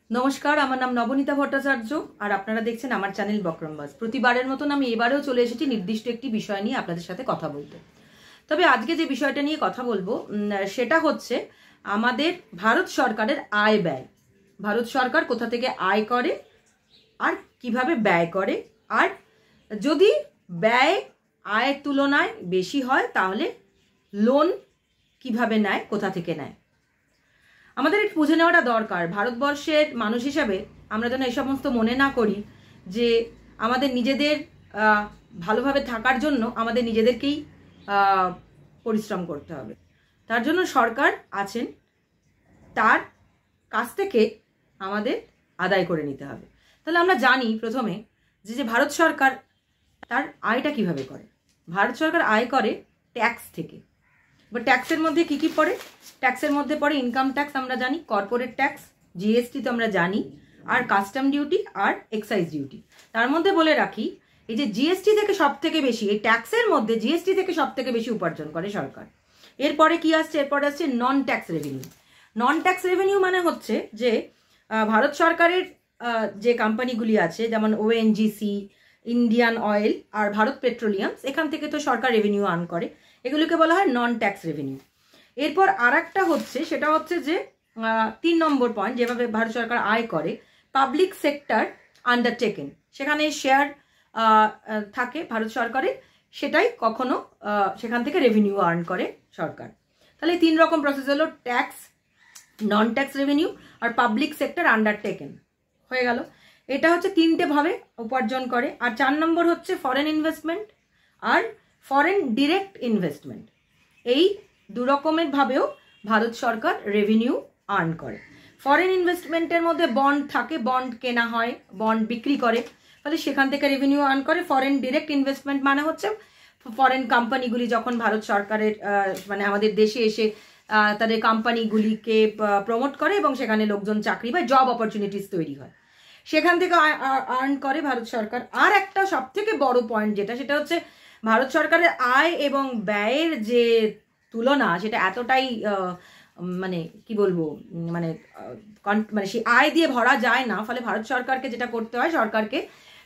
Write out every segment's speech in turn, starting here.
নমস্কার, আমার নাম নবনীতা ভট্টাচার্য আর আপনারা দেখছেন আমার চ্যানেল বক্রমবাজ। প্রতিবারের মতন আমি এবারেও চলে এসেছি নির্দিষ্ট একটি বিষয় নিয়ে আপনাদের সাথে কথা বলতে। তবে আজকে যে বিষয়টা নিয়ে কথা বলবো সেটা হচ্ছে আমাদের ভারত সরকারের আয় ব্যয়। ভারত সরকার কোথা থেকে আয় করে আর কিভাবে ব্যয় করে, আর যদি ব্যয় আয়ের তুলনায় বেশি হয় তাহলে লোন কিভাবে নেয়, কোথা থেকে নেয়, আমাদের একটু বুঝে নেওয়াটা দরকার। ভারতবর্ষের মানুষ হিসাবে আমরা যেন এই সমস্ত মনে না করি যে আমাদের নিজেদের ভালোভাবে থাকার জন্য আমাদের নিজেদেরকেই পরিশ্রম করতে হবে। তার জন্য সরকার আছেন, তার কাছ থেকে আমাদের আদায় করে নিতে হবে। তাহলে আমরা জানি প্রথমে যে ভারত সরকার তার আয়টা কিভাবে করে। ভারত সরকার আয় করে ট্যাক্স থেকে। এবার ট্যাক্সের মধ্যে কি কি পড়ে? ট্যাক্সের মধ্যে পড়ে ইনকাম ট্যাক্স, আমরা জানি, কর্পোরেট ট্যাক্স, জিএসটি তো আমরা জানি, আর কাস্টম ডিউটি আর এক্সাইজ ডিউটি। তার মধ্যে বলে রাখি, এই যে জিএসটি থেকে সব থেকে বেশি, এই ট্যাক্সের মধ্যে জিএসটি থেকে সব থেকে বেশি উপার্জন করে সরকার। এরপরে কি আসছে? এরপরে আসছে নন ট্যাক্স রেভিনিউ। নন ট্যাক্স রেভিনিউ মানে হচ্ছে যে ভারত সরকারের যে কোম্পানিগুলি আছে, যেমন ওএনজিসি, ইন্ডিয়ান অয়েল আর ভারত পেট্রোলিয়ামস, এখান থেকে তো সরকার রেভিনিউ আর্ন করে, এগুলোকে বলা হয় নন ট্যাক্স রেভিনিউ। এরপর আর একটা হচ্ছে, সেটা হচ্ছে যে 3 নম্বর পয়েন্ট, যেভাবে ভারত সরকার আয় করে, পাবলিক সেক্টর আন্ডারটেকেন, সেখানে শেয়ার থাকে ভারত সরকারের, সেটাই কখনো সেখান থেকে রেভিনিউ আর্ন করে সরকার। তাহলে 3 রকম প্রসেস হলো, ট্যাক্স, নন ট্যাক্স রেভিনিউ আর পাবলিক সেক্টর আন্ডারটেকেন, হয়ে গেল। এটা হচ্ছে 3টে ভাবে উপার্জন করে। আর 4 নম্বর হচ্ছে ফরেন ইনভেস্টমেন্ট আর ফরেন ডিরেক্ট ইনভেস্টমেন্ট। এই 2 রকমের ভাবেও ভারত সরকার রেভিনিউ আর্ন করে। ফরেন ইনভেস্টমেন্টের মধ্যে বন্ড থাকে, বন্ড কেনা হয়, বন্ড বিক্রি করে, তাহলে সেখান থেকে রেভিনিউ আর্ন করে। ফরেন ডিরেক্ট ইনভেস্টমেন্ট মানে হচ্ছে ফরেন কোম্পানিগুলি যখন ভারত সরকারের মানে আমাদের দেশে এসে তাদের কোম্পানিগুলিকে প্রমোট করে এবং সেখানে লোকজন চাকরি পায়, জব অপরচুনিটিস তৈরি হয়, সেখান থেকে আর্ন করে ভারত সরকার। আর একটা সব থেকে বড় পয়েন্ট যেটা, সেটা হচ্ছে ভারত সরকারের আয় এবং ব্যয়ের যে তুলনা, সেটা এতটাই মানে কি বলবো, মানে মানে সেই আয় দিয়ে ভরা যায় না। ফলে ভারত সরকারকে যেটা করতে হয় সরকারকে,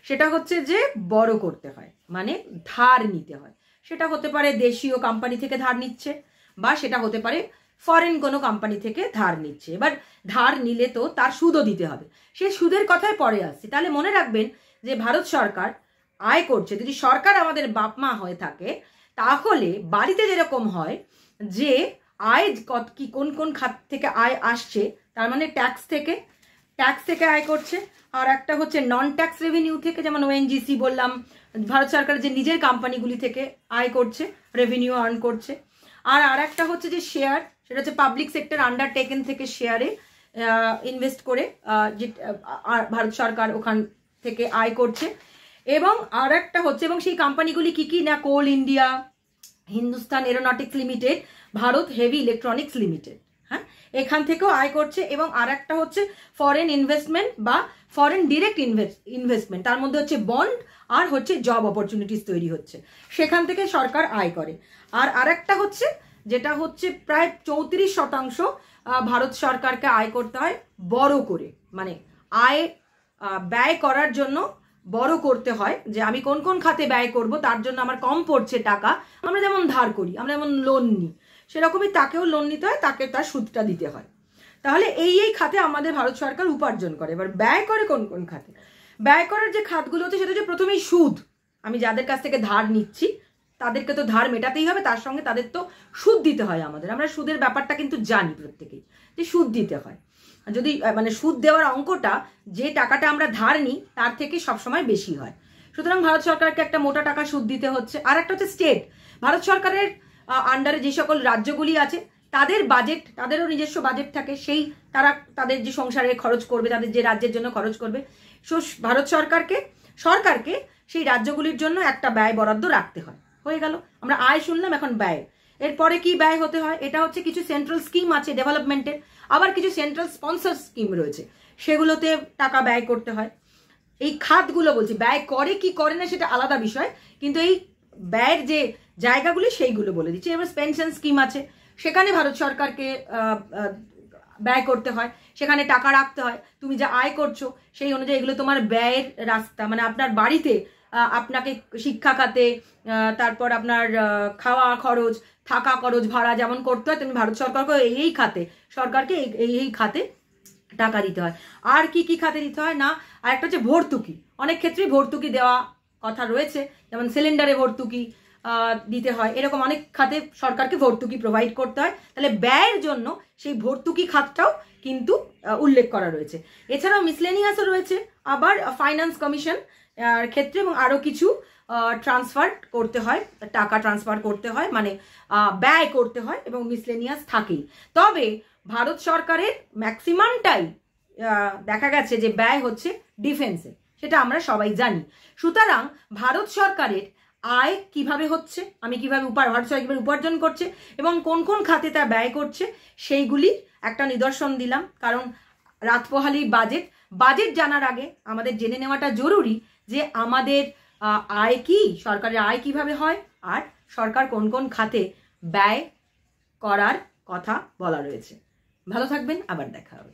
সেটা হচ্ছে যে বড় করতে হয়, মানে ধার নিতে হয়। সেটা হতে পারে দেশীয় কোম্পানি থেকে ধার নিচ্ছে, বা সেটা হতে পারে ফরেন কোনো কোম্পানি থেকে ধার নিচ্ছে। এবার ধার নিলে তো তার সুদও দিতে হবে, সে সুদের কথায় পরে আসছে। তাহলে মনে রাখবেন যে ভারত সরকার আয় করছে, যদি সরকার আমাদের বাপ মা হয়ে থাকে, তাহলে বাড়িতে যেরকম হয় যে আয় কি কোন কোন খাত থেকে আয় আসছে, তার মানে ট্যাক্স থেকে আয় করছে। আর একটা হচ্ছে নন ট্যাক্স রেভিনিউ থেকে, যেমন ওএনজিসি বললাম, ভারত সরকারের যে নিজের কোম্পানিগুলি থেকে আয় করছে, রেভিনিউ আর্ন করছে। আর একটা হচ্ছে যে শেয়ার, সেটা হচ্ছে পাবলিক সেক্টর আন্ডারটেকেন থেকে শেয়ারে ইনভেস্ট করে যে ভারত সরকার ওখান থেকে আয় করছে। এবং আর একটা হচ্ছে, এবং সেই কোম্পানিগুলি কি কি না, coal India, Hindustan aeronautics limited, Bharat heavy electronics limited, হ্যাঁ, এখান থেকেও আয় করছে। এবং আর একটা হচ্ছে ফরেন ইনভেস্টমেন্ট বা ফরেন ডিরেক্ট ইনভেস্টমেন্ট, তার মধ্যে হচ্ছে বন্ড আর হচ্ছে জব অপরচুনিটিস তৈরি হচ্ছে, সেখান থেকে সরকার আয় করে। আর একটা হচ্ছে, যেটা হচ্ছে প্রায় 34% ভারত সরকারকে আয় করতে হয় বড় করে, মানে আয় ব্যয় করার জন্য বড় করতে হয়, যে আমি কোন কোন খাতে ব্যয় করব, তার জন্য আমার কম পড়ছে টাকা। আমরা যেমন ধার করি, আমরা যেমন লোন নিই, সেরকমই তাকেও লোন নিতে হয়, তাকে তার সুদটা দিতে হয়। তাহলে এই খাতে আমাদের ভারত সরকার উপার্জন করে। এবার ব্যয় করে কোন কোন খাতে? ব্যয় করার যে খাতগুলো হচ্ছে, সেটা হচ্ছে প্রথমেই সুদ। আমি যাদের কাছ থেকে ধার নিচ্ছি তাদেরকে তো ধার মেটাতেই হবে, তার সঙ্গে তাদের তো সুদ দিতে হয় আমাদের। আমরা সুদের ব্যাপারটা কিন্তু জানি প্রত্যেকেই, যে সুদ দিতে হয়। যদি মানে সুদ দেওয়ার অঙ্কটা, যে টাকাটা আমরা ধার নিই তার থেকে সবসময় বেশি হয়, সুতরাং ভারত সরকারকে একটা মোটা টাকা সুদ দিতে হচ্ছে। আর একটা হচ্ছে স্টেট, ভারত সরকারের আন্ডারে যে সকল রাজ্যগুলি আছে, তাদের বাজেট, তাদেরও নিজস্ব বাজেট থাকে, সেই তারা তাদের যে সংসারে খরচ করবে, তাদের যে রাজ্যের জন্য খরচ করবে, ভারত সরকারকে সেই রাজ্যগুলির জন্য একটা ব্যয় বরাদ্দ রাখতে হয়। হয়ে গেল, আমরা আয় শুনলাম, এখন ব্যয়। এরপরে কি ব্যয় হতে হয়? এটা হচ্ছে কিছু সেন্ট্রাল স্কিম আছে ডেভেলপমেন্টের, আবার কিছু সেন্ট্রাল স্পন্সর স্কিম রয়েছে, সেগুলোতে টাকা ব্যয় করতে হয়। এই খাতগুলো বলছি, ব্যয় করে কি করে না সেটা আলাদা বিষয়, কিন্তু এই ব্যয়ের যে জায়গাগুলি সেইগুলো বলে দিচ্ছি। এবার পেনশন স্কিম আছে, সেখানে ভারত সরকারকে ব্যয় করতে হয়, সেখানে টাকা রাখতে হয়। তুমি যা আয় করছো সেই অনুযায়ী এগুলো তোমার ব্যয়ের রাস্তা। মানে আপনার বাড়িতে আপনাকে শিক্ষা খাতে, তারপর আপনার খাওয়া খরচ, থাকা খরচ, ভাড়া যেমন করতে হয়, তেমনি ভারত সরকারকে এই খাতে, সরকারকে এই খাতে টাকা দিতে হয়। আর কি কি খাতে দিতে হয় না, আর একটা হচ্ছে ভর্তুকি। অনেক ক্ষেত্রেই ভর্তুকি দেওয়া কথা রয়েছে, যেমন সিলিন্ডারে ভর্তুকি দিতে হয়, এরকম অনেক খাতে সরকারকে ভর্তুকি প্রোভাইড করতে হয়। তাহলে ব্যয়ের জন্য সেই ভর্তুকি খাতটাও কিন্তু উল্লেখ করা রয়েছে। এছাড়াও মিসলেনিয়াসও রয়েছে, আবার ফাইন্যান্স কমিশন ক্ষেত্রে এবং আরও কিছু ট্রান্সফার করতে হয়, টাকা ট্রান্সফার করতে হয়, মানে ব্যয় করতে হয়, এবং মিসলেনিয়াস থাকেই। তবে ভারত সরকারের ম্যাক্সিমামটাই দেখা গেছে যে ব্যয় হচ্ছে ডিফেন্সে, সেটা আমরা সবাই জানি। সুতরাং ভারত সরকারের আয় কিভাবে হচ্ছে, আমি কিভাবে ভারত সরকার কিভাবে উপার্জন করছে এবং কোন কোন খাতে তা ব্যয় করছে, সেইগুলি একটা নিদর্শন দিলাম। কারণ রাতপোহালি বাজেট জানার আগে আমাদের জেনে নেওয়াটা জরুরি যে আমাদের আয় কি, সরকারের আয় কিভাবে হয়, আর সরকার কোন কোন খাতে ব্যয় করার কথা বলা রয়েছে। ভালো থাকবেন, আবার দেখা হবে।